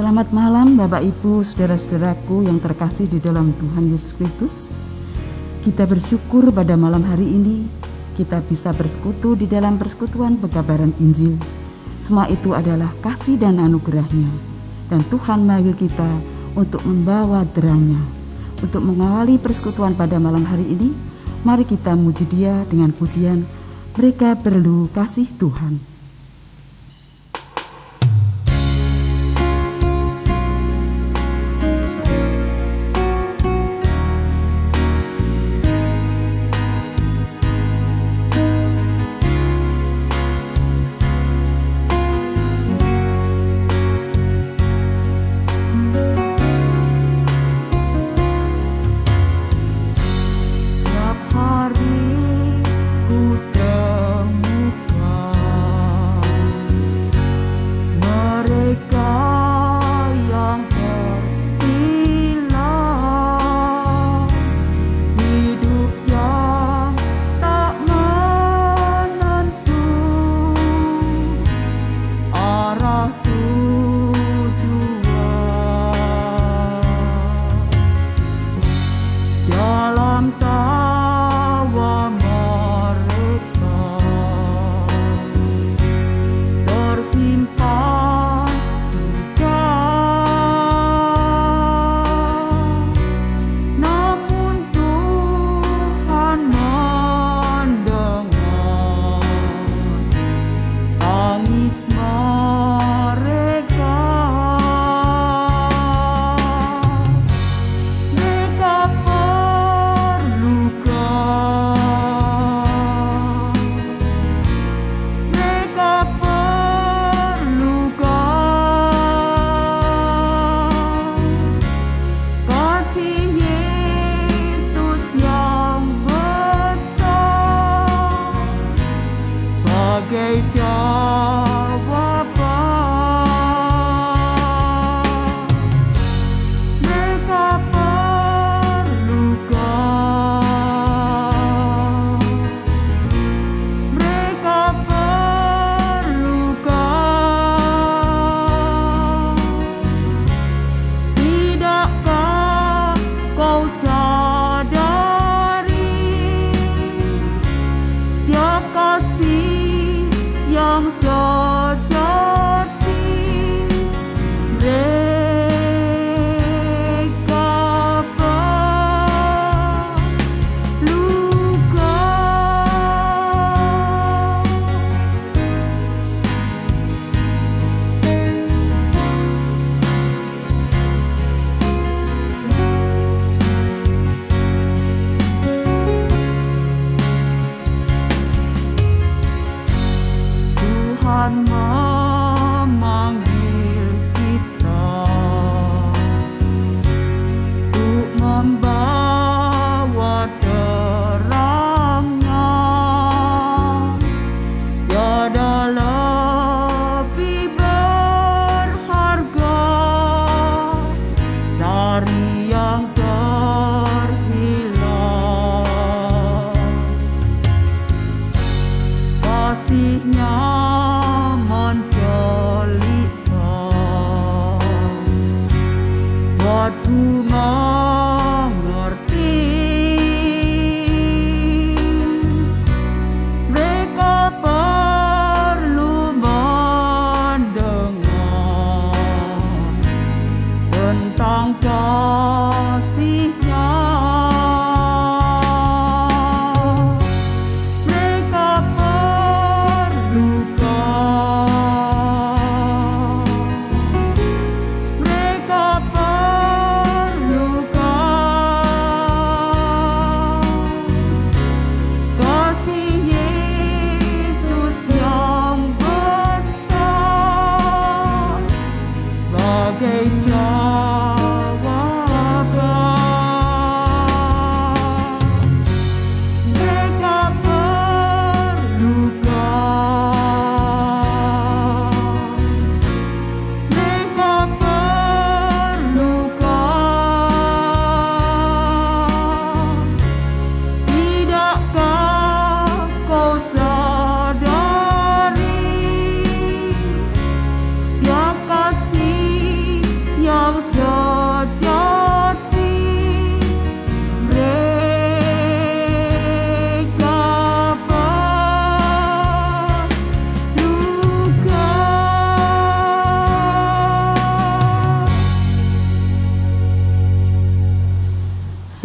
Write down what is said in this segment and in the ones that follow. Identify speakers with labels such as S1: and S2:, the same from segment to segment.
S1: Selamat malam Bapak Ibu, saudara-saudaraku yang terkasih di dalam Tuhan Yesus Kristus. Kita bersyukur pada malam hari ini kita bisa bersekutu di dalam persekutuan pekabaran Injil. Semua itu adalah kasih dan anugerah-Nya. Dan Tuhan memanggil kita untuk membawa terang-Nya. Untuk mengawali persekutuan pada malam hari ini, mari kita muji Dia dengan pujian Mereka Perlu Kasih Tuhan.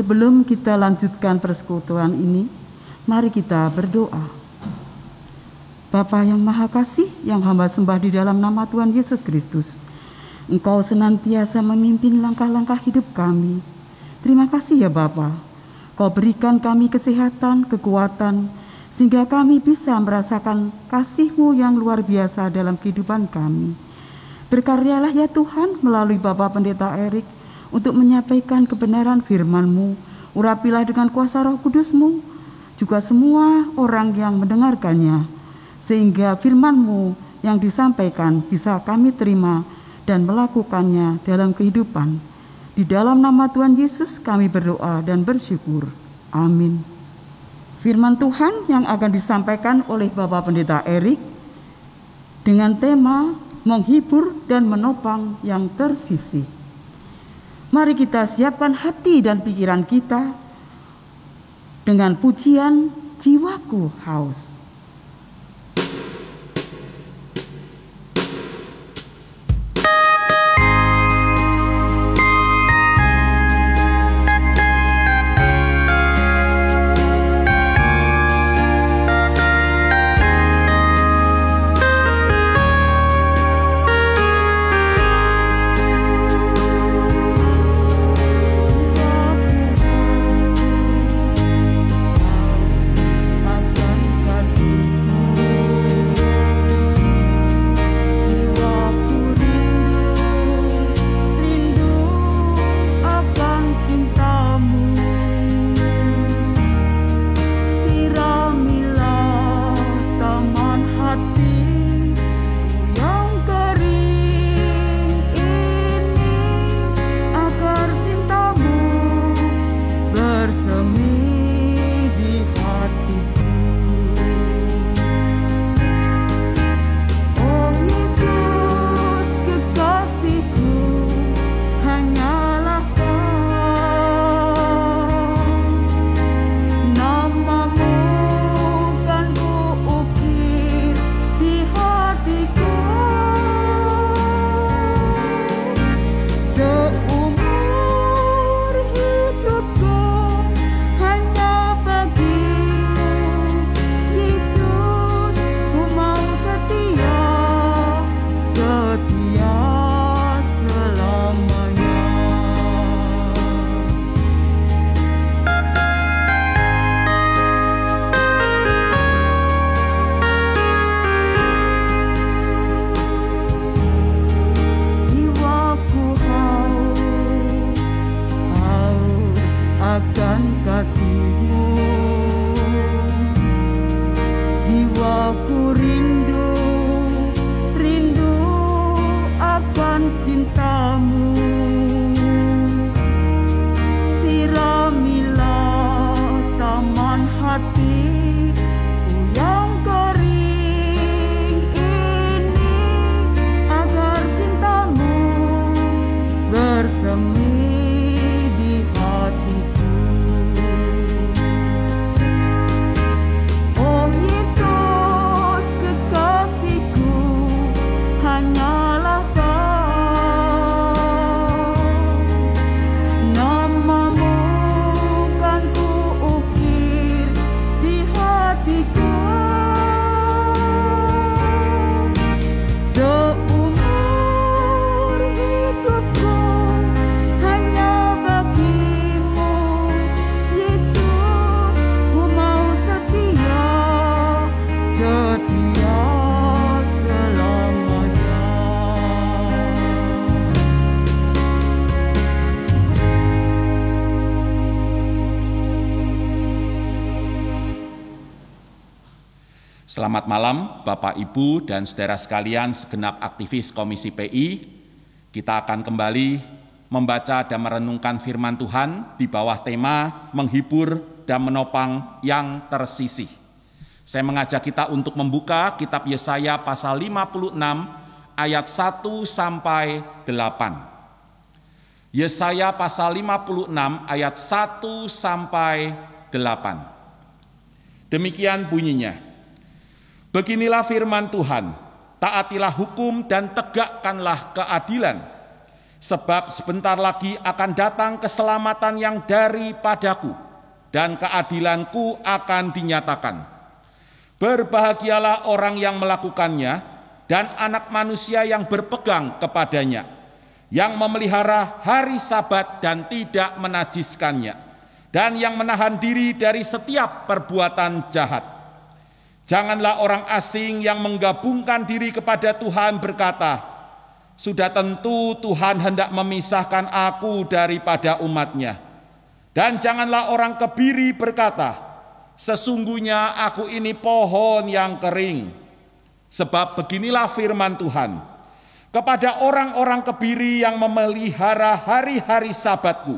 S1: Sebelum kita lanjutkan persekutuan ini, mari kita berdoa. Bapa yang Maha Kasih, yang hamba sembah di dalam nama Tuhan Yesus Kristus, Engkau senantiasa memimpin langkah-langkah hidup kami. Terima kasih ya Bapa, Kau berikan kami kesehatan, kekuatan, sehingga kami bisa merasakan kasih-Mu yang luar biasa dalam kehidupan kami. Berkaryalah ya Tuhan melalui Bapak Pendeta Erik untuk menyampaikan kebenaran firman-Mu. Urapilah dengan kuasa Roh Kudus-Mu juga semua orang yang mendengarkannya, sehingga firman-Mu yang disampaikan bisa kami terima dan melakukannya dalam kehidupan. Di dalam nama Tuhan Yesus kami berdoa dan bersyukur. Amin. Firman Tuhan yang akan disampaikan oleh Bapak Pendeta Erik dengan tema menghibur dan menopang yang tersisih. Mari kita siapkan hati dan pikiran kita dengan pujian Jiwaku Haus.
S2: Selamat malam Bapak, Ibu, dan saudara sekalian segenap aktivis Komisi PI. Kita akan kembali membaca dan merenungkan firman Tuhan di bawah tema menghibur dan menopang yang tersisih. Saya mengajak kita untuk membuka kitab Yesaya pasal 56 ayat 1 sampai 8. Yesaya pasal 56 ayat 1 sampai 8. Demikian bunyinya. Beginilah firman Tuhan, taatilah hukum dan tegakkanlah keadilan. Sebab sebentar lagi akan datang keselamatan yang daripadaku, dan keadilanku akan dinyatakan. Berbahagialah orang yang melakukannya, dan anak manusia yang berpegang kepadanya, yang memelihara hari Sabat dan tidak menajiskannya, dan yang menahan diri dari setiap perbuatan jahat. Janganlah orang asing yang menggabungkan diri kepada Tuhan berkata, sudah tentu Tuhan hendak memisahkan aku daripada umatnya. Dan janganlah orang kebiri berkata, sesungguhnya aku ini pohon yang kering. Sebab beginilah firman Tuhan, kepada orang-orang kebiri yang memelihara hari-hari Sabatku,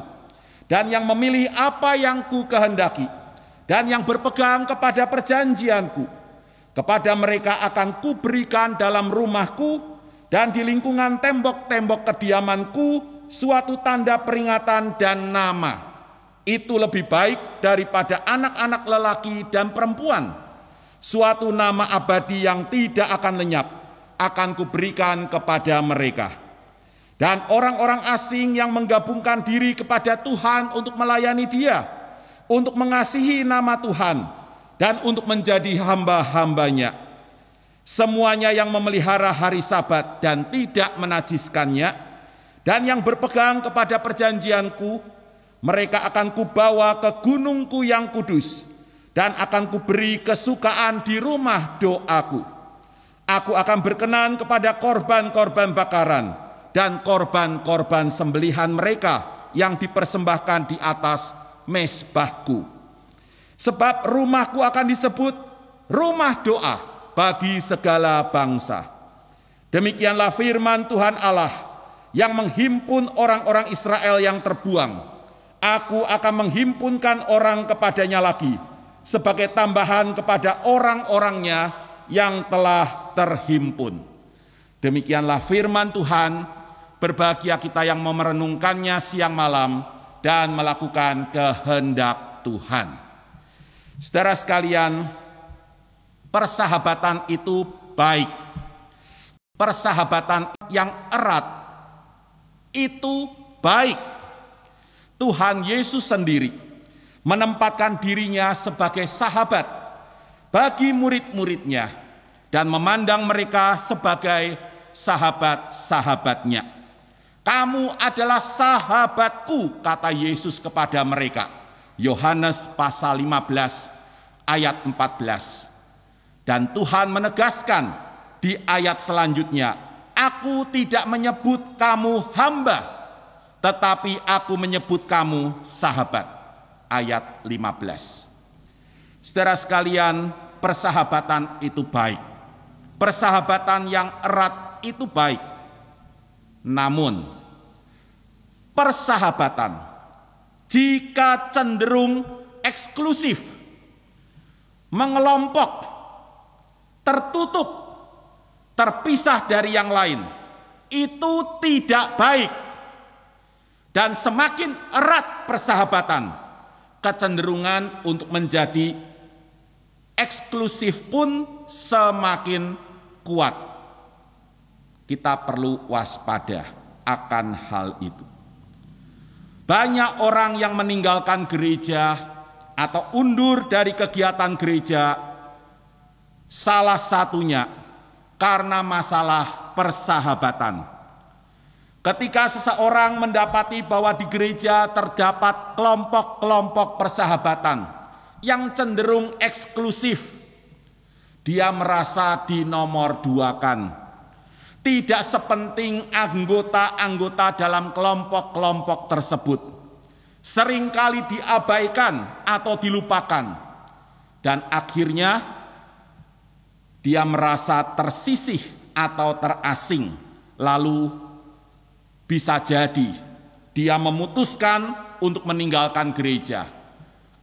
S2: dan yang memilih apa yang ku kehendaki, dan yang berpegang kepada perjanjianku, kepada mereka akan kuberikan dalam rumahku dan di lingkungan tembok-tembok kediamanku suatu tanda peringatan dan nama. Itu lebih baik daripada anak-anak lelaki dan perempuan. Suatu nama abadi yang tidak akan lenyap akan kuberikan kepada mereka. Dan orang-orang asing yang menggabungkan diri kepada Tuhan untuk melayani Dia, untuk mengasihi nama Tuhan, dan untuk menjadi hamba-hambanya. Semuanya yang memelihara hari Sabat dan tidak menajiskannya, dan yang berpegang kepada perjanjianku, mereka akan kubawa ke gunungku yang kudus, dan akan kuberi kesukaan di rumah doaku. Aku akan berkenan kepada korban-korban bakaran dan korban-korban sembelihan mereka yang dipersembahkan di atas mezbahku. Sebab rumahku akan disebut rumah doa bagi segala bangsa. Demikianlah firman Tuhan Allah yang menghimpun orang-orang Israel yang terbuang. Aku akan menghimpunkan orang kepadanya lagi sebagai tambahan kepada orang-orangnya yang telah terhimpun. Demikianlah firman Tuhan. Berbahagia kita yang merenungkannya siang malam dan melakukan kehendak Tuhan. Saudara sekalian, persahabatan itu baik. Persahabatan yang erat itu baik. Tuhan Yesus sendiri menempatkan dirinya sebagai sahabat bagi murid-muridnya dan memandang mereka sebagai sahabat-sahabatnya. Kamu adalah sahabatku, kata Yesus kepada mereka. Yohanes pasal 15 ayat 14. Dan Tuhan menegaskan di ayat selanjutnya, aku tidak menyebut kamu hamba, tetapi aku menyebut kamu sahabat. Ayat 15. Saudara sekalian, persahabatan itu baik. Persahabatan yang erat itu baik. Namun, persahabatan jika cenderung eksklusif, mengelompok, tertutup, terpisah dari yang lain, itu tidak baik. Dan semakin erat persahabatan, kecenderungan untuk menjadi eksklusif pun semakin kuat. Kita perlu waspada akan hal itu. Banyak orang yang meninggalkan gereja atau undur dari kegiatan gereja, salah satunya karena masalah persahabatan. Ketika seseorang mendapati bahwa di gereja terdapat kelompok-kelompok persahabatan yang cenderung eksklusif, dia merasa dinomorduakan. Tidak sepenting anggota-anggota dalam kelompok-kelompok tersebut. Seringkali diabaikan atau dilupakan. Dan akhirnya dia merasa tersisih atau terasing. Lalu bisa jadi dia memutuskan untuk meninggalkan gereja.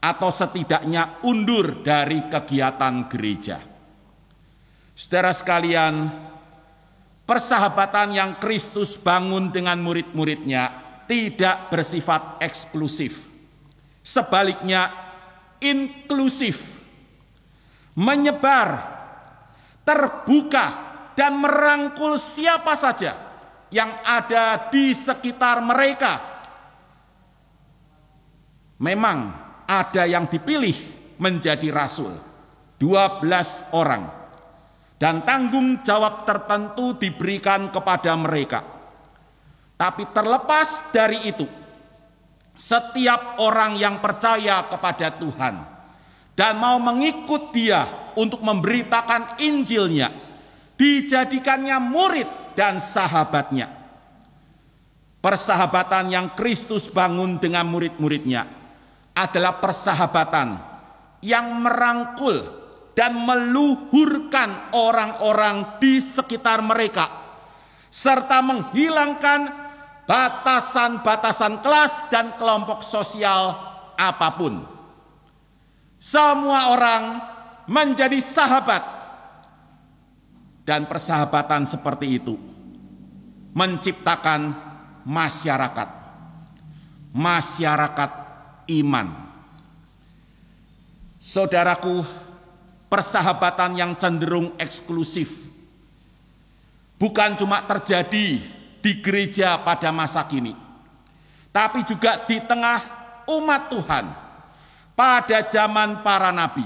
S2: Atau setidaknya undur dari kegiatan gereja. Saudara sekalian, persahabatan yang Kristus bangun dengan murid-muridnya tidak bersifat eksklusif. Sebaliknya, inklusif, menyebar, terbuka, dan merangkul siapa saja yang ada di sekitar mereka. Memang ada yang dipilih menjadi rasul, 12 orang. Dan tanggung jawab tertentu diberikan kepada mereka. Tapi terlepas dari itu, setiap orang yang percaya kepada Tuhan dan mau mengikut Dia untuk memberitakan Injilnya, dijadikannya murid dan sahabatnya. Persahabatan yang Kristus bangun dengan murid-muridnya adalah persahabatan yang merangkul dan meluhurkan orang-orang di sekitar mereka, serta menghilangkan batasan-batasan kelas dan kelompok sosial apapun. Semua orang menjadi sahabat, dan persahabatan seperti itu menciptakan masyarakat iman. Saudaraku, persahabatan yang cenderung eksklusif bukan cuma terjadi di gereja pada masa kini, tapi juga di tengah umat Tuhan pada zaman para nabi.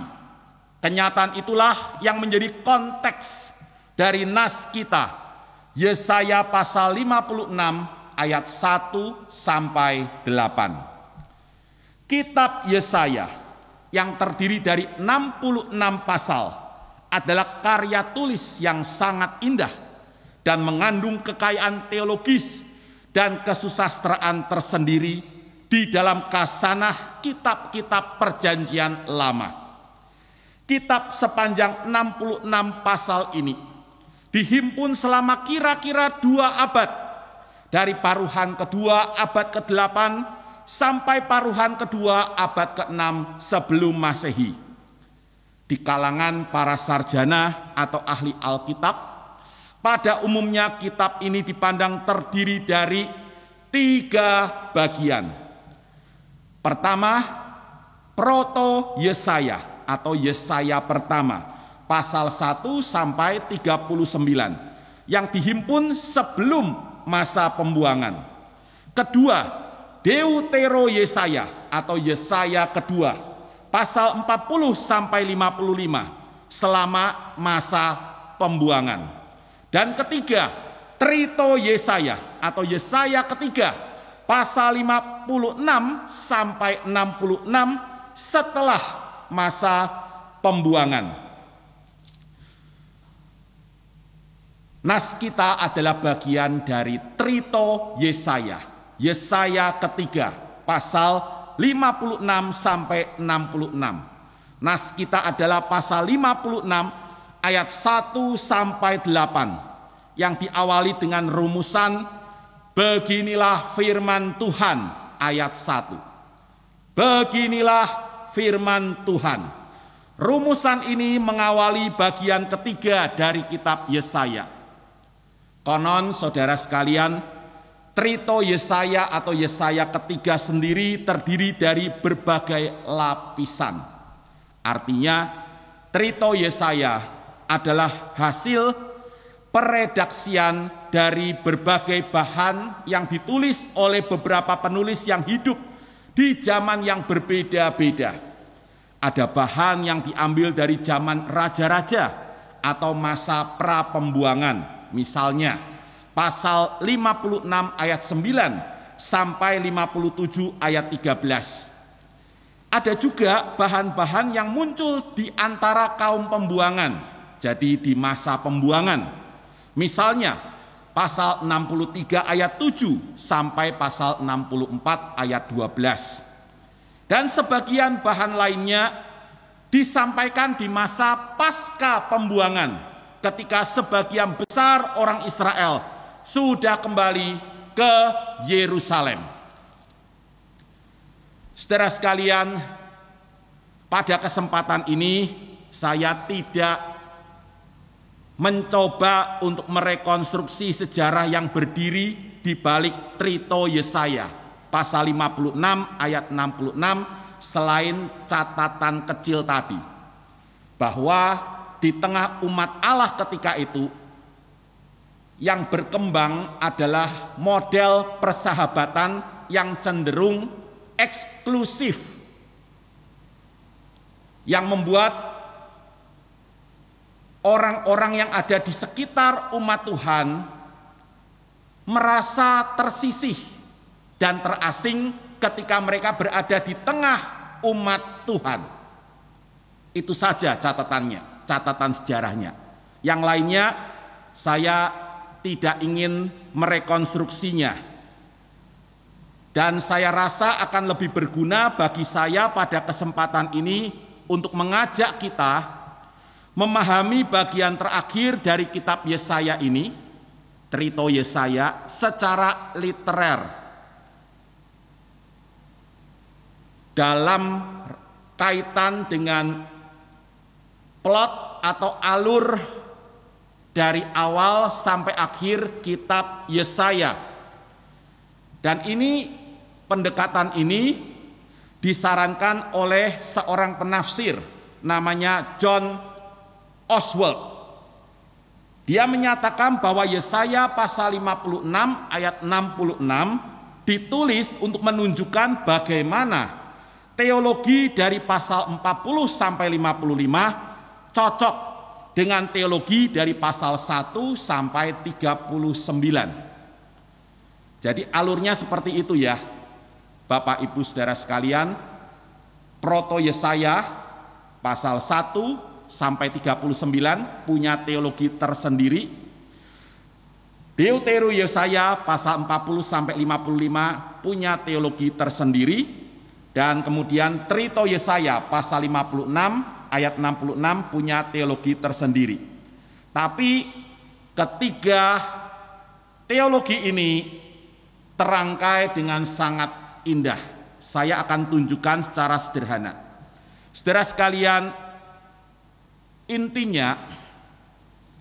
S2: Kenyataan itulah yang menjadi konteks dari nas kita, Yesaya pasal 56 ayat 1 sampai 8. Kitab Yesaya yang terdiri dari 66 pasal adalah karya tulis yang sangat indah dan mengandung kekayaan teologis dan kesusastraan tersendiri di dalam kasanah kitab-kitab perjanjian lama. Kitab sepanjang 66 pasal ini dihimpun selama kira-kira 2 abad, dari paruhan kedua abad ke-8 sampai paruhan kedua abad ke-6 sebelum Masehi. Di kalangan para sarjana atau ahli Alkitab, pada umumnya kitab ini dipandang terdiri dari 3 bagian. Pertama, Proto Yesaya atau Yesaya pertama, pasal 1 sampai 39, yang dihimpun sebelum masa pembuangan. Kedua, Deutero Yesaya atau Yesaya kedua, pasal 40 sampai 55, selama masa pembuangan. Dan ketiga, Trito Yesaya atau Yesaya ketiga, pasal 56 sampai 66 setelah masa pembuangan. Nas kita adalah bagian dari Trito Yesaya, Yesaya ketiga, pasal 56 sampai 66. Nas kita adalah pasal 56 ayat 1 sampai 8 yang diawali dengan rumusan beginilah firman Tuhan ayat 1. Beginilah firman Tuhan. Rumusan ini mengawali bagian ketiga dari kitab Yesaya. Konon saudara sekalian, Trito Yesaya atau Yesaya ketiga sendiri terdiri dari berbagai lapisan. Artinya, Trito Yesaya adalah hasil peredaksian dari berbagai bahan yang ditulis oleh beberapa penulis yang hidup di zaman yang berbeda-beda. Ada bahan yang diambil dari zaman raja-raja atau masa pra-pembuangan. Misalnya, pasal 56 ayat 9 sampai 57 ayat 13. Ada juga bahan-bahan yang muncul di antara kaum pembuangan, jadi di masa pembuangan. Misalnya, pasal 63 ayat 7 sampai pasal 64 ayat 12. Dan sebagian bahan lainnya disampaikan di masa pasca pembuangan, ketika sebagian besar orang Israel sudah kembali ke Yerusalem. Saudara sekalian, pada kesempatan ini saya tidak mencoba untuk merekonstruksi sejarah yang berdiri di balik Trito Yesaya pasal 56 ayat 66, selain catatan kecil tadi bahwa di tengah umat Allah ketika itu yang berkembang adalah model persahabatan yang cenderung eksklusif, yang membuat orang-orang yang ada di sekitar umat Tuhan merasa tersisih dan terasing ketika mereka berada di tengah umat Tuhan. Itu saja catatannya, catatan sejarahnya. Yang lainnya saya tidak ingin merekonstruksinya. Dan saya rasa akan lebih berguna bagi saya pada kesempatan ini untuk mengajak kita memahami bagian terakhir dari kitab Yesaya ini, Cerita Yesaya, secara literer. Dalam kaitan dengan plot atau alur dari awal sampai akhir kitab Yesaya. Dan ini, pendekatan ini disarankan oleh seorang penafsir namanya John Oswald. Dia menyatakan bahwa Yesaya pasal 56 ayat 66 ditulis untuk menunjukkan bagaimana teologi dari pasal 40 sampai 55 cocok dengan teologi dari pasal 1 sampai 39. Jadi alurnya seperti itu ya, Bapak Ibu Saudara sekalian. Proto Yesaya pasal 1 sampai 39 punya teologi tersendiri. Deutero Yesaya pasal 40 sampai 55 punya teologi tersendiri. Dan kemudian Cerita Yesaya pasal 56 ayat 66 punya teologi tersendiri. Tapi ketiga teologi ini terangkai dengan sangat indah. Saya akan tunjukkan secara sederhana. Saudara sekalian, intinya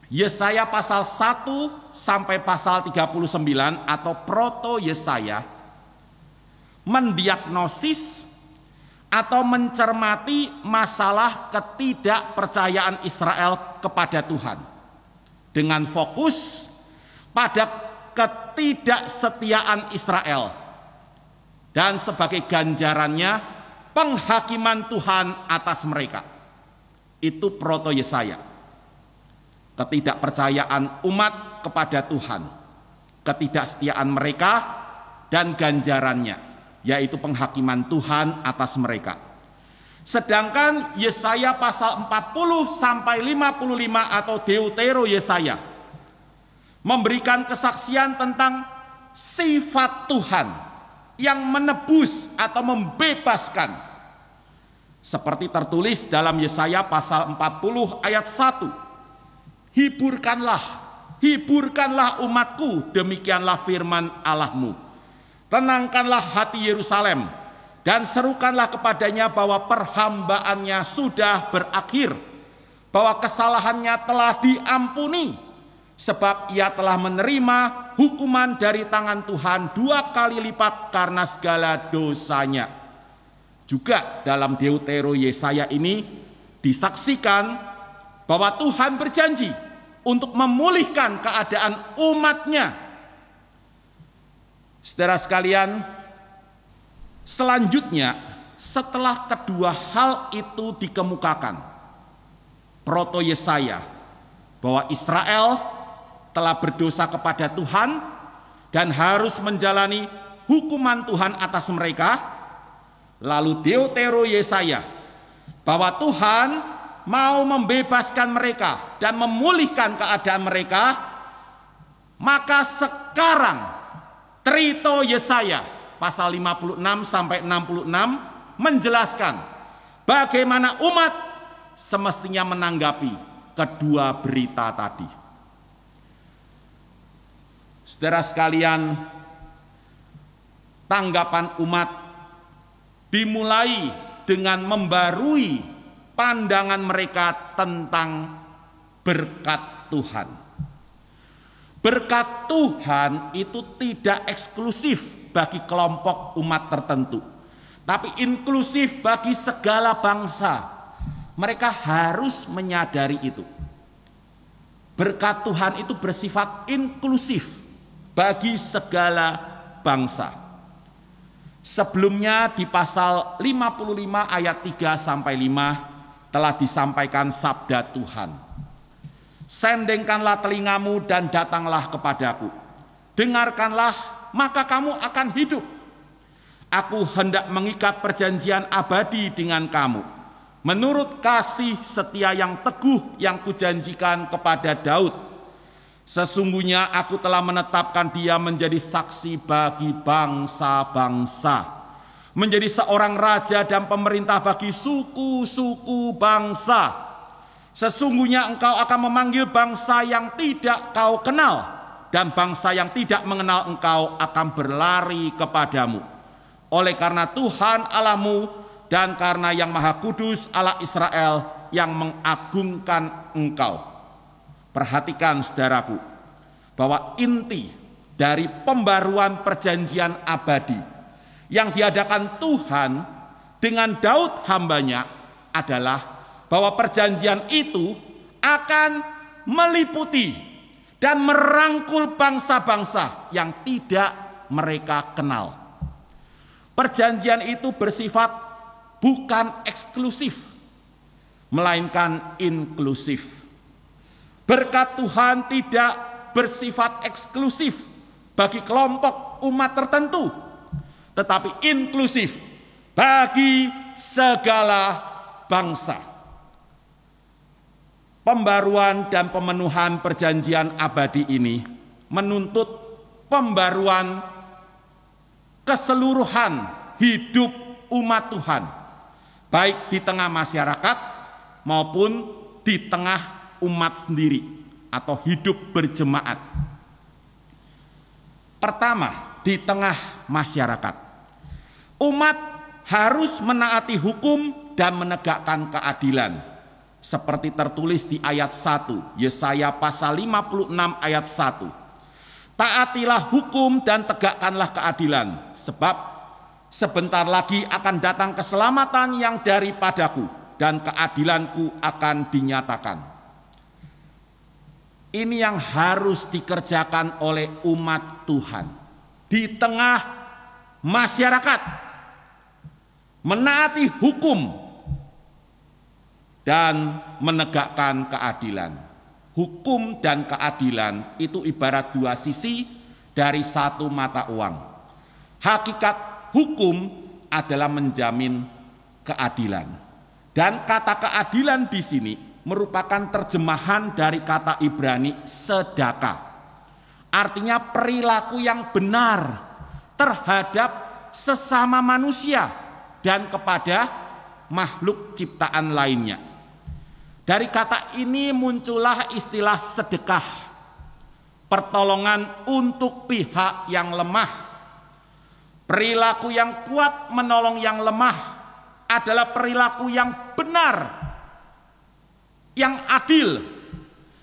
S2: Yesaya pasal 1 sampai pasal 39 atau Proto Yesaya mendiagnosis atau mencermati masalah ketidakpercayaan Israel kepada Tuhan dengan fokus pada ketidaksetiaan Israel dan sebagai ganjarannya penghakiman Tuhan atas mereka. Itu Proto Yesaya. Ketidakpercayaan umat kepada Tuhan, ketidaksetiaan mereka dan ganjarannya, yaitu penghakiman Tuhan atas mereka. Sedangkan Yesaya pasal 40 sampai 55 atau Deutero Yesaya memberikan kesaksian tentang sifat Tuhan yang menebus atau membebaskan. Seperti tertulis dalam Yesaya pasal 40 ayat 1. Hiburkanlah umatku, demikianlah firman Allahmu. Tenangkanlah hati Yerusalem dan serukanlah kepadanya bahwa perhambaannya sudah berakhir, bahwa kesalahannya telah diampuni, sebab ia telah menerima hukuman dari tangan Tuhan 2 kali lipat karena segala dosanya. Juga dalam Deutero Yesaya ini disaksikan bahwa Tuhan berjanji untuk memulihkan keadaan umatnya. Saudara sekalian, selanjutnya setelah kedua hal itu dikemukakan, Proto Yesaya, bahwa Israel telah berdosa kepada Tuhan dan harus menjalani hukuman Tuhan atas mereka. Lalu Deutero Yesaya, bahwa Tuhan mau membebaskan mereka dan memulihkan keadaan mereka. Maka sekarang Cerita Yesaya pasal 56 sampai 66 menjelaskan bagaimana umat semestinya menanggapi kedua berita tadi. Saudara sekalian, tanggapan umat dimulai dengan membarui pandangan mereka tentang berkat Tuhan. Berkat Tuhan itu tidak eksklusif bagi kelompok umat tertentu, tapi inklusif bagi segala bangsa. Mereka harus menyadari itu. Berkat Tuhan itu bersifat inklusif bagi segala bangsa. Sebelumnya di pasal 55 ayat 3 sampai 5 telah disampaikan sabda Tuhan. Sendengkanlah telingamu dan datanglah kepadaku. Dengarkanlah, maka kamu akan hidup. Aku hendak mengikat perjanjian abadi dengan kamu, menurut kasih setia yang teguh yang kujanjikan kepada Daud. Sesungguhnya aku telah menetapkan dia menjadi saksi bagi bangsa-bangsa, menjadi seorang raja dan pemerintah bagi suku-suku bangsa. Sesungguhnya engkau akan memanggil bangsa yang tidak kau kenal, dan bangsa yang tidak mengenal engkau akan berlari kepadamu. Oleh karena Tuhan Allahmu dan karena Yang Maha Kudus Allah Israel yang mengagungkan engkau. Perhatikan saudaraku, bahwa inti dari pembaruan perjanjian abadi yang diadakan Tuhan dengan Daud hambanya adalah bahwa perjanjian itu akan meliputi dan merangkul bangsa-bangsa yang tidak mereka kenal. Perjanjian itu bersifat bukan eksklusif, melainkan inklusif. Berkat Tuhan tidak bersifat eksklusif bagi kelompok umat tertentu, tetapi inklusif bagi segala bangsa. Pembaruan dan pemenuhan perjanjian abadi ini menuntut pembaruan keseluruhan hidup umat Tuhan, baik di tengah masyarakat maupun di tengah umat sendiri atau hidup berjemaat. Pertama, di tengah masyarakat, umat harus menaati hukum dan menegakkan keadilan, seperti tertulis di ayat 1 Yesaya pasal 56 ayat 1. Taatilah hukum dan tegakkanlah keadilan, sebab sebentar lagi akan datang keselamatan yang daripadaku dan keadilanku akan dinyatakan. Ini yang harus dikerjakan oleh umat Tuhan di tengah masyarakat, menaati hukum dan menegakkan keadilan. Hukum dan keadilan itu ibarat dua sisi dari satu mata uang. Hakikat hukum adalah menjamin keadilan, dan kata keadilan di sini merupakan terjemahan dari kata Ibrani sedekah. Artinya perilaku yang benar terhadap sesama manusia dan kepada makhluk ciptaan lainnya. Dari kata ini muncullah istilah sedekah, pertolongan untuk pihak yang lemah. Perilaku yang kuat menolong yang lemah adalah perilaku yang benar, yang adil,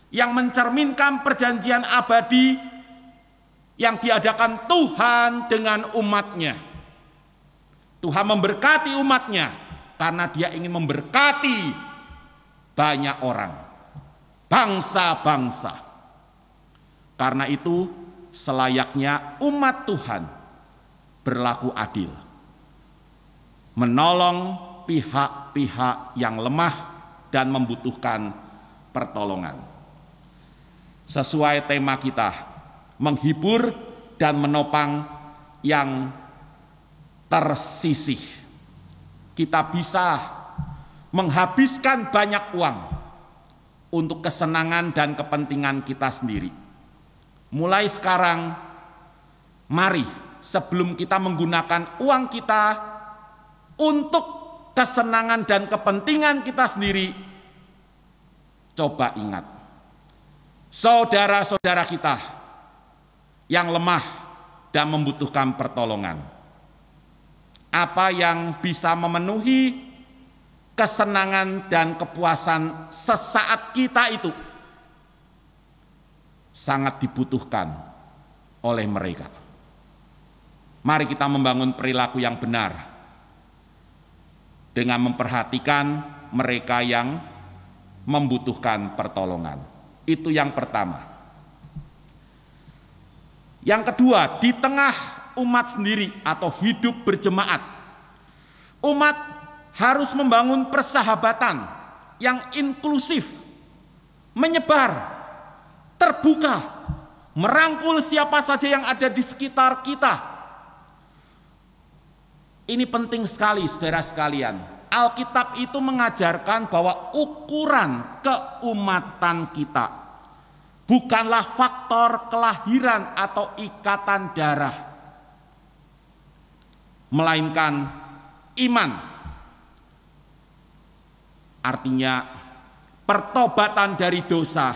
S2: yang mencerminkan perjanjian abadi yang diadakan Tuhan dengan umatnya. Tuhan memberkati umatnya karena dia ingin memberkati banyak orang, bangsa-bangsa. Karena itu selayaknya umat Tuhan berlaku adil, menolong pihak-pihak yang lemah dan membutuhkan pertolongan. Sesuai tema kita, menghibur dan menopang yang tersisih. Kita bisa menghabiskan banyak uang untuk kesenangan dan kepentingan kita sendiri. Mulai sekarang, mari sebelum kita menggunakan uang kita untuk kesenangan dan kepentingan kita sendiri, coba ingat, saudara-saudara kita yang lemah dan membutuhkan pertolongan. Apa yang bisa memenuhi kesenangan dan kepuasan sesaat kita itu sangat dibutuhkan oleh mereka. Mari kita membangun perilaku yang benar dengan memperhatikan mereka yang membutuhkan pertolongan. Itu yang pertama. Yang kedua, di tengah umat sendiri atau hidup berjemaat, umat harus membangun persahabatan yang inklusif, menyebar, terbuka, merangkul siapa saja yang ada di sekitar kita. Ini penting sekali, saudara sekalian. Alkitab itu mengajarkan bahwa ukuran keumatan kita bukanlah faktor kelahiran atau ikatan darah, melainkan iman. Artinya pertobatan dari dosa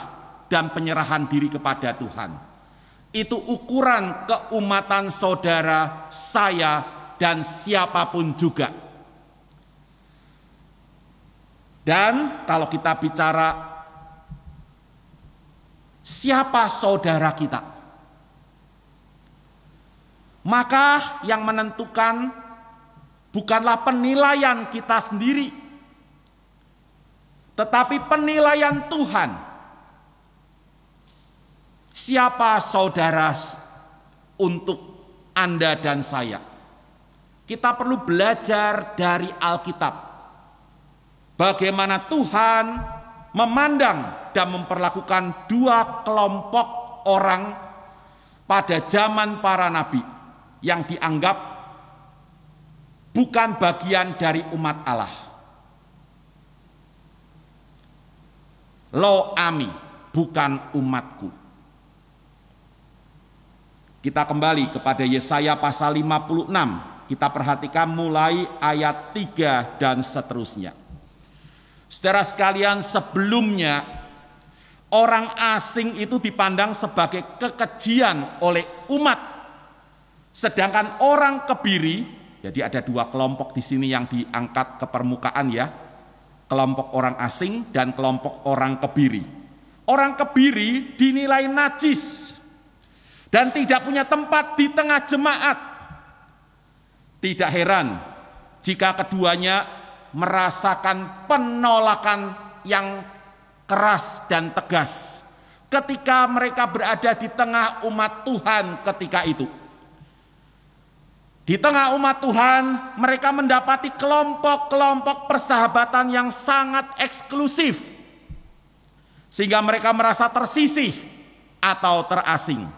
S2: dan penyerahan diri kepada Tuhan. Itu ukuran keumatan saudara, saya, dan siapapun juga. Dan kalau kita bicara siapa saudara kita, maka yang menentukan bukanlah penilaian kita sendiri, tetapi penilaian Tuhan. Siapa saudara untuk Anda dan saya? Kita perlu belajar dari Alkitab. Bagaimana Tuhan memandang dan memperlakukan dua kelompok orang pada zaman para nabi yang dianggap bukan bagian dari umat Allah. Lo ami, bukan umatku. Kita kembali kepada Yesaya pasal 56. Kita perhatikan mulai ayat 3 dan seterusnya. Saudara sekalian, sebelumnya orang asing itu dipandang sebagai kekejian oleh umat. Sedangkan orang kebiri, jadi ada dua kelompok di sini yang diangkat ke permukaan ya. Kelompok orang asing dan kelompok orang kebiri. Orang kebiri dinilai najis dan tidak punya tempat di tengah jemaat. Tidak heran jika keduanya merasakan penolakan yang keras dan tegas ketika mereka berada di tengah umat Tuhan ketika itu. Di tengah umat Tuhan, mereka mendapati kelompok-kelompok persahabatan yang sangat eksklusif, sehingga mereka merasa tersisih atau terasing.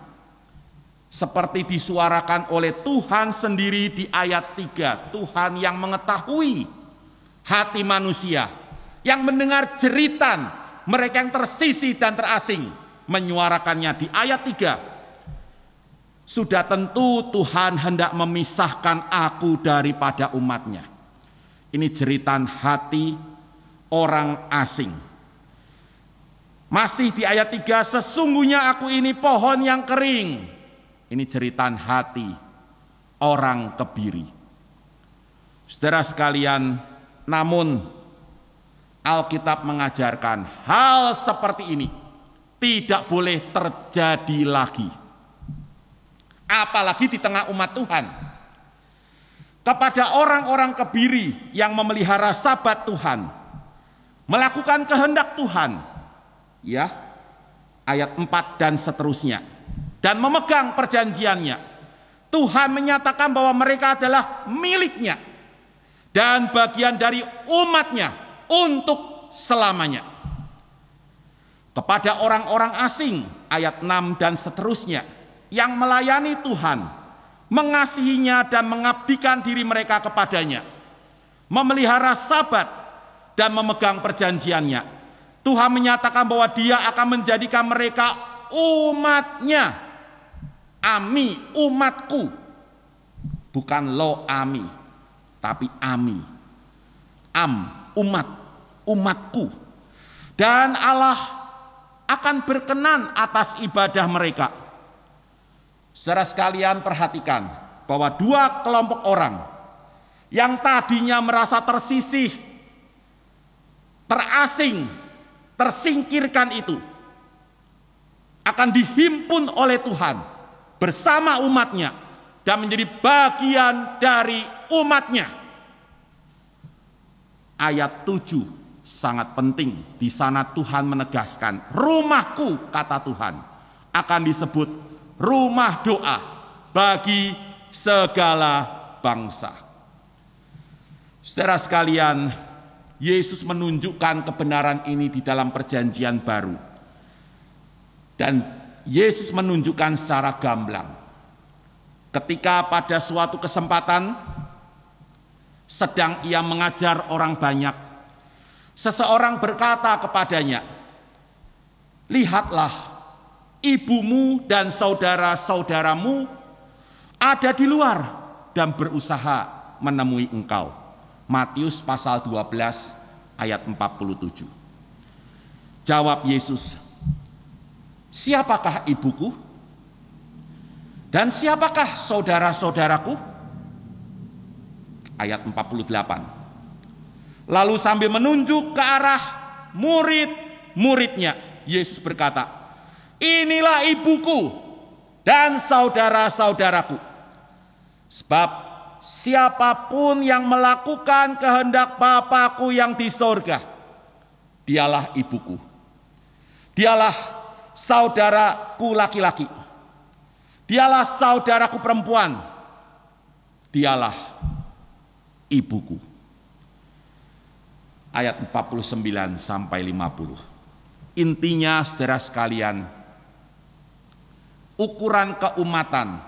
S2: Seperti disuarakan oleh Tuhan sendiri di ayat 3, Tuhan yang mengetahui hati manusia, yang mendengar jeritan mereka yang tersisih dan terasing, menyuarakannya di ayat 3. Sudah tentu Tuhan hendak memisahkan aku daripada umatnya. Ini jeritan hati orang asing. Masih di ayat 3, sesungguhnya aku ini pohon yang kering. Ini jeritan hati orang kebiri. Saudara sekalian, namun Alkitab mengajarkan hal seperti ini tidak boleh terjadi lagi. Apalagi di tengah umat Tuhan. Kepada orang-orang kebiri yang memelihara sabat Tuhan, melakukan kehendak Tuhan, ya, ayat 4 dan seterusnya, dan memegang perjanjiannya, Tuhan menyatakan bahwa mereka adalah miliknya dan bagian dari umatnya untuk selamanya. Kepada orang-orang asing, ayat 6 dan seterusnya, yang melayani Tuhan, mengasihinya dan mengabdikan diri mereka kepadanya, memelihara sabat dan memegang perjanjiannya, Tuhan menyatakan bahwa Dia akan menjadikan mereka umatnya. Ami, umatku. Bukan lo ami, tapi ami. Umat, umatku. Dan Allah akan berkenan atas ibadah mereka. Saudara sekalian, perhatikan bahwa dua kelompok orang yang tadinya merasa tersisih, terasing, tersingkirkan itu akan dihimpun oleh Tuhan bersama umatnya dan menjadi bagian dari umatnya. Ayat 7 sangat penting. Di sana Tuhan menegaskan, rumahku, kata Tuhan, akan disebut rumah doa bagi segala bangsa. Saudara sekalian, Yesus menunjukkan kebenaran ini di dalam perjanjian baru. Dan Yesus menunjukkan secara gamblang. Ketika pada suatu kesempatan sedang ia mengajar orang banyak, seseorang berkata kepadanya, "Lihatlah, ibumu dan saudara-saudaramu ada di luar dan berusaha menemui engkau." Matius pasal 12 ayat 47. Jawab Yesus, "Siapakah ibuku? Dan siapakah saudara-saudaraku?" Ayat 48. Lalu sambil menunjuk ke arah murid-muridnya, Yesus berkata, "Inilah ibuku dan saudara-saudaraku. Sebab siapapun yang melakukan kehendak Bapa-Ku yang di sorga, dialah ibuku. Dialah saudaraku laki-laki. Dialah saudaraku perempuan. Dialah ibuku." Ayat 49 sampai 50. Intinya saudara sekalian, ukuran keumatan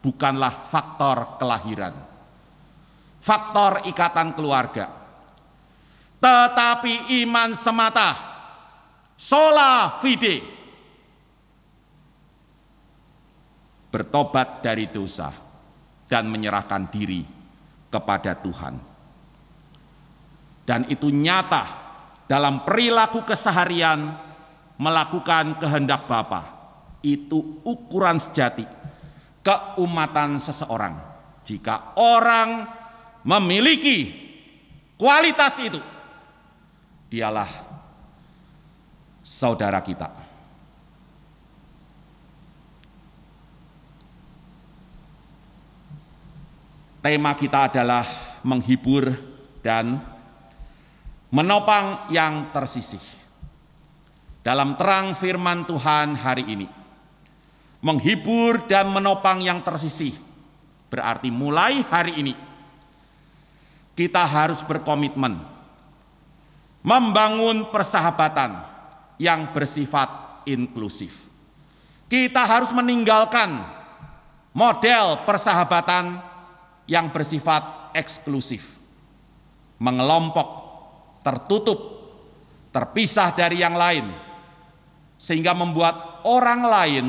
S2: bukanlah faktor kelahiran, faktor ikatan keluarga, tetapi iman semata, sola fide, bertobat dari dosa dan menyerahkan diri kepada Tuhan. Dan itu nyata dalam perilaku keseharian melakukan kehendak Bapa. Itu ukuran sejati keumatan seseorang. Jika orang memiliki kualitas itu, dialah saudara kita. Tema kita adalah menghibur dan menopang yang tersisih. Dalam terang firman Tuhan hari ini, menghibur dan menopang yang tersisih berarti mulai hari ini kita harus berkomitmen membangun persahabatan yang bersifat inklusif. Kita harus meninggalkan model persahabatan yang bersifat eksklusif, mengelompok, tertutup, terpisah dari yang lain, sehingga membuat orang lain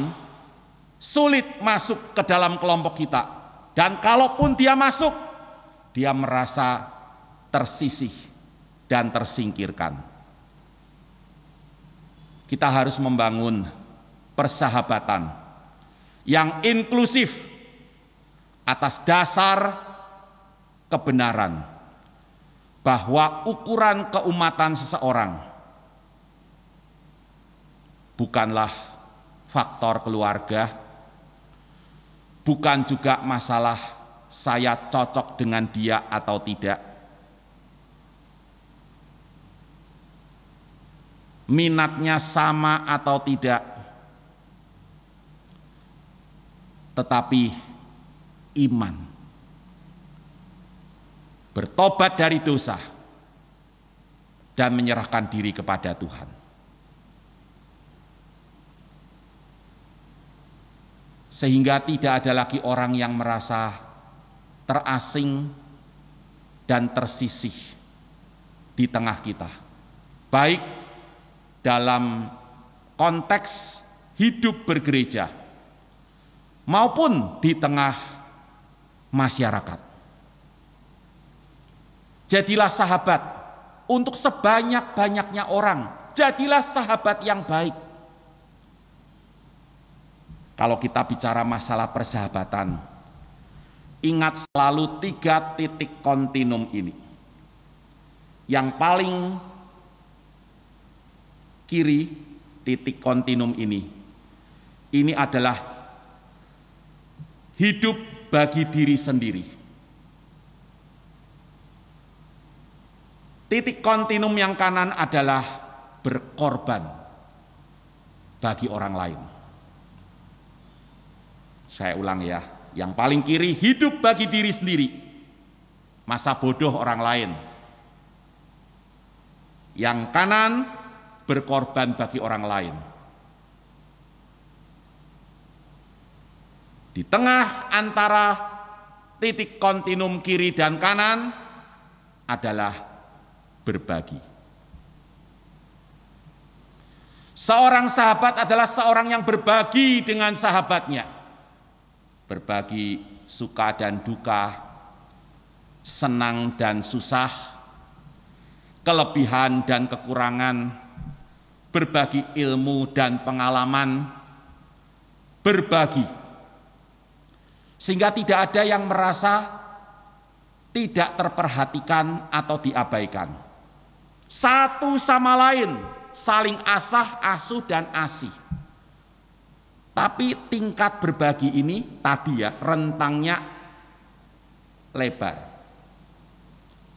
S2: sulit masuk ke dalam kelompok kita. Dan kalaupun dia masuk, dia merasa tersisih dan tersingkirkan. Kita harus membangun persahabatan yang inklusif atas dasar kebenaran bahwa ukuran keumatan seseorang bukanlah faktor keluarga, bukan juga masalah saya cocok dengan dia atau tidak, minatnya sama atau tidak, tetapi iman, bertobat dari dosa, dan menyerahkan diri kepada Tuhan. Sehingga tidak ada lagi orang yang merasa terasing dan tersisih di tengah kita, baik dalam konteks hidup bergereja maupun di tengah masyarakat. Jadilah sahabat untuk sebanyak-banyaknya orang. Jadilah sahabat yang baik. Kalau kita bicara masalah persahabatan, ingat selalu 3 titik kontinum ini. Yang paling kiri titik kontinum ini adalah hidup bagi diri sendiri. Titik kontinum yang kanan adalah berkorban bagi orang lain. Saya ulang ya, yang paling kiri hidup bagi diri sendiri, masa bodoh orang lain. Yang kanan berkorban bagi orang lain. Di tengah antara titik kontinum kiri dan kanan adalah berbagi. Seorang sahabat adalah seorang yang berbagi dengan sahabatnya. Berbagi suka dan duka, senang dan susah, kelebihan dan kekurangan, berbagi ilmu dan pengalaman, berbagi. Sehingga tidak ada yang merasa tidak terperhatikan atau diabaikan. Satu sama lain saling asah, asuh, dan asih. Tapi tingkat berbagi ini tadi ya, rentangnya lebar.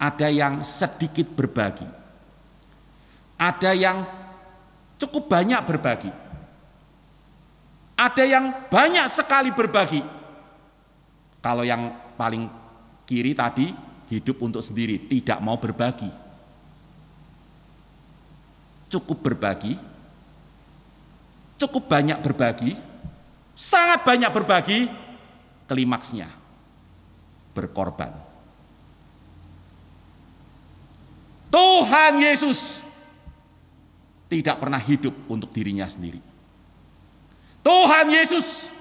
S2: Ada yang sedikit berbagi. Ada yang cukup banyak berbagi. Ada yang banyak sekali berbagi. Kalau yang paling kiri tadi hidup untuk sendiri, tidak mau berbagi. Cukup berbagi, cukup banyak berbagi, sangat banyak berbagi, klimaksnya berkorban. Tuhan Yesus tidak pernah hidup untuk dirinya sendiri. Tuhan Yesus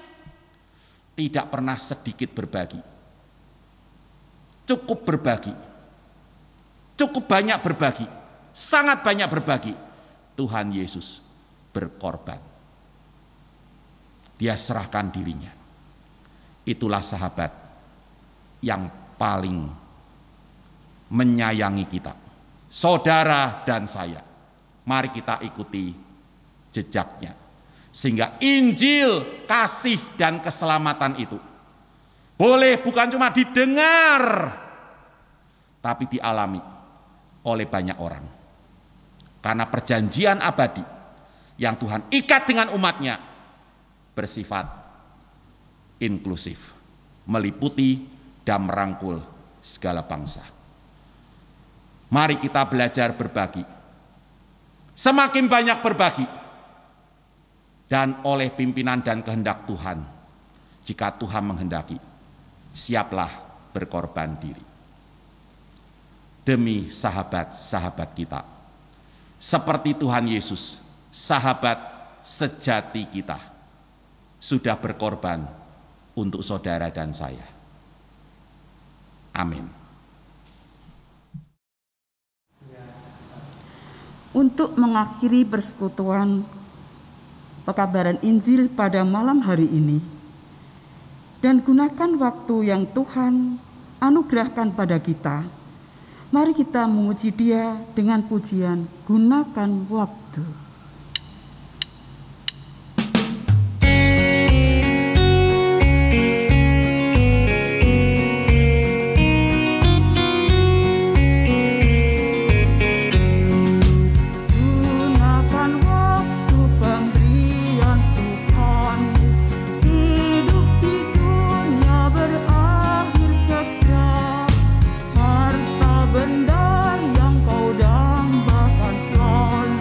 S2: tidak pernah sedikit berbagi. Cukup berbagi. Cukup banyak berbagi. Sangat banyak berbagi. Tuhan Yesus berkorban. Dia serahkan dirinya. Itulah sahabat yang paling menyayangi kita. Saudara dan saya. Mari kita ikuti jejaknya. Sehingga Injil kasih dan keselamatan itu boleh bukan cuma didengar, tapi dialami oleh banyak orang. Karena perjanjian abadi yang Tuhan ikat dengan umatnya bersifat inklusif, meliputi dan merangkul segala bangsa. Mari kita belajar berbagi. Semakin banyak berbagi, dan oleh pimpinan dan kehendak Tuhan, jika Tuhan menghendaki, siaplah berkorban diri. Demi sahabat-sahabat kita. Seperti Tuhan Yesus, sahabat sejati kita, sudah berkorban untuk saudara dan saya. Amin.
S1: Untuk mengakhiri persekutuan pekabaran Injil pada malam hari ini, dan gunakan waktu yang Tuhan anugerahkan pada kita, mari kita memuji Dia dengan pujian gunakan waktu.
S3: Benda yang kau dambakan selalu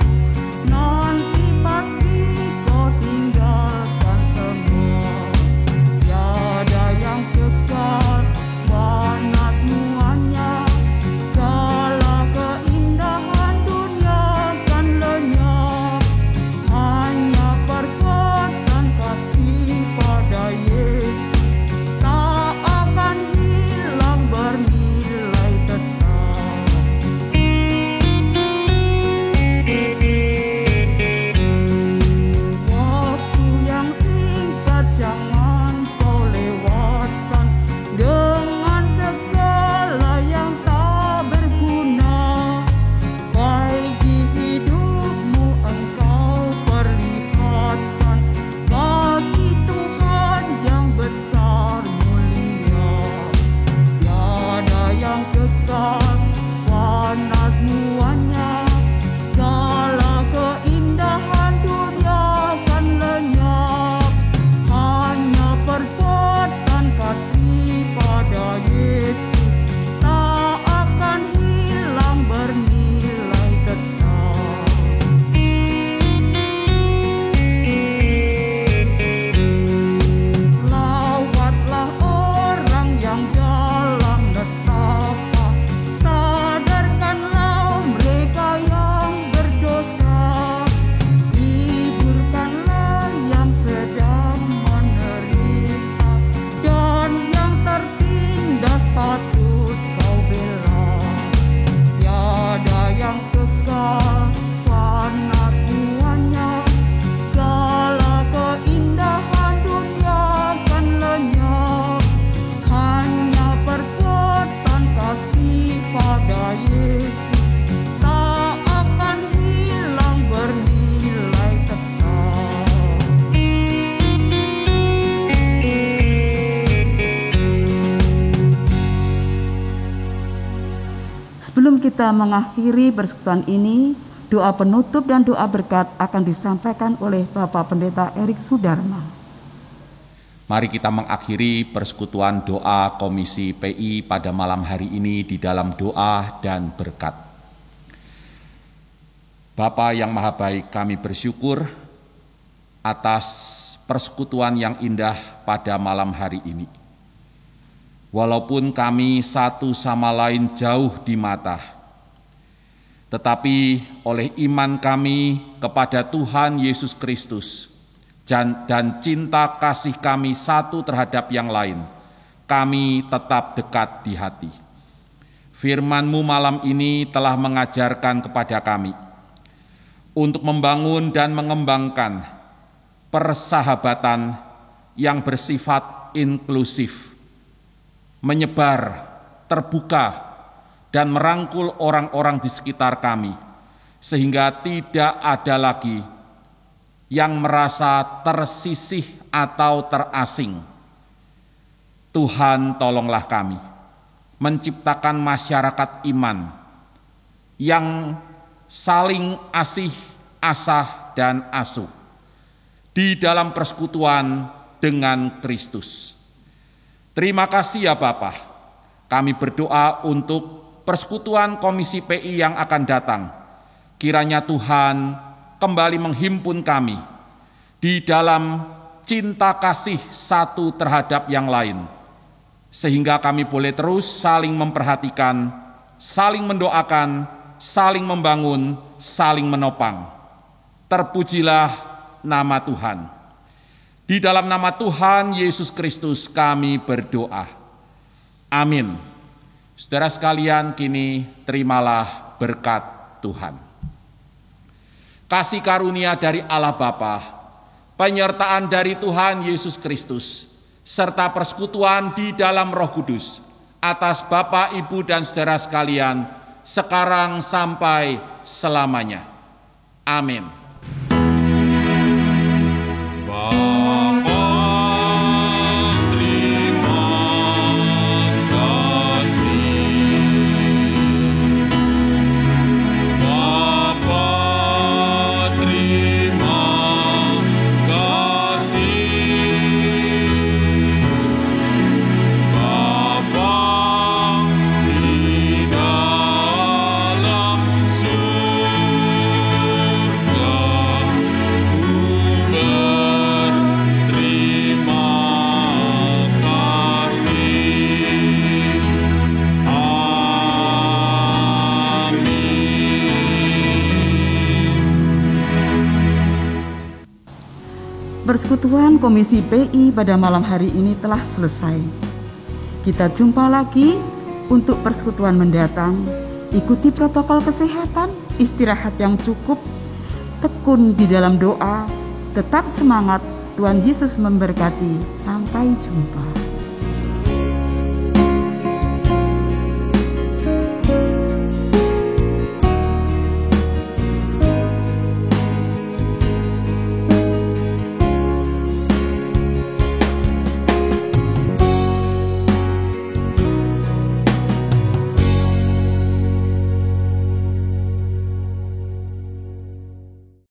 S1: kita mengakhiri persekutuan ini, doa penutup dan doa berkat akan disampaikan oleh Bapak Pendeta Erik Sudarma.
S2: Mari kita mengakhiri persekutuan doa Komisi PI pada malam hari ini di dalam doa dan berkat. Bapa yang Maha Baik, kami bersyukur atas persekutuan yang indah pada malam hari ini. Walaupun kami satu sama lain jauh di mata, tetapi oleh iman kami kepada Tuhan Yesus Kristus dan cinta kasih kami satu terhadap yang lain, kami tetap dekat di hati. Firman-Mu malam ini telah mengajarkan kepada kami untuk membangun dan mengembangkan persahabatan yang bersifat inklusif, menyebar, terbuka, dan merangkul orang-orang di sekitar kami, sehingga tidak ada lagi yang merasa tersisih atau terasing. Tuhan, tolonglah kami menciptakan masyarakat iman yang saling asih, asah, dan asuh di dalam persekutuan dengan Kristus. Terima kasih ya Bapa. Kami berdoa untuk persekutuan Komisi PI yang akan datang. Kiranya Tuhan kembali menghimpun kami di dalam cinta kasih satu terhadap yang lain, sehingga kami boleh terus saling memperhatikan, saling mendoakan, saling membangun, saling menopang. Terpujilah nama Tuhan. Di dalam nama Tuhan Yesus Kristus kami berdoa. Amin. Saudara sekalian, kini terimalah berkat Tuhan. Kasih karunia dari Allah Bapa, penyertaan dari Tuhan Yesus Kristus, serta persekutuan di dalam Roh Kudus atas Bapak, Ibu, dan saudara sekalian, sekarang sampai selamanya. Amin.
S1: Persekutuan Komisi PI pada malam hari ini telah selesai. Kita jumpa lagi untuk persekutuan mendatang. Ikuti protokol kesehatan, istirahat yang cukup, tekun di dalam doa, tetap semangat. Tuhan Yesus memberkati. Sampai jumpa.